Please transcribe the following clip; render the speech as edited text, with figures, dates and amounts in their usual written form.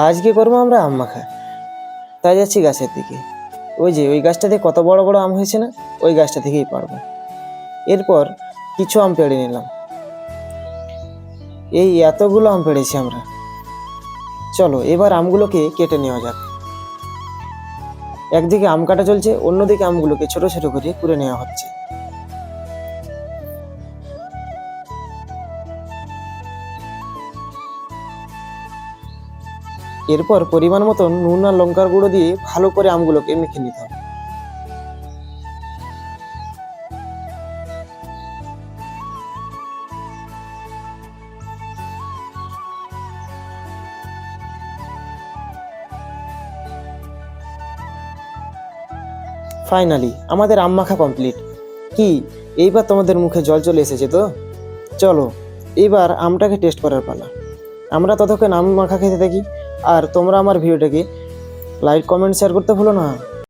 আজকে করবো আমরা আম মাখা। তাই যাচ্ছি গাছের দিকে। ওই যে ওই গাছটাতে কত বড় বড় আম হয়েছে না, ওই গাছটা থেকেই পারবো। এরপর কিছু আম পেড়ে নিলাম। এই এতগুলো আম পেড়েছি আমরা। চলো এবার আমগুলোকে কেটে নেওয়া যাক। একদিকে আম কাটা চলছে, অন্যদিকে আমগুলোকে ছোট ছোট করে কুড়ে নেওয়া হচ্ছে। এরপর পরিমাণ মতন নুন আর লঙ্কার গুঁড়ো দিয়ে ভালো করে আমগুলোকে মেখে নিতে হবে। ফাইনালি আমাদের আম মাখা কমপ্লিট। কি এইবার তোমাদের মুখে জল চলে এসেছে তো? চলো এইবার আমটাকে টেস্ট করার পালা। আমরা ততক্ষণ আম মাখা খেতে থাকি, আর তোমরা আমার ভিডিওটাকে লাইক কমেন্ট শেয়ার করতে ভুলো না।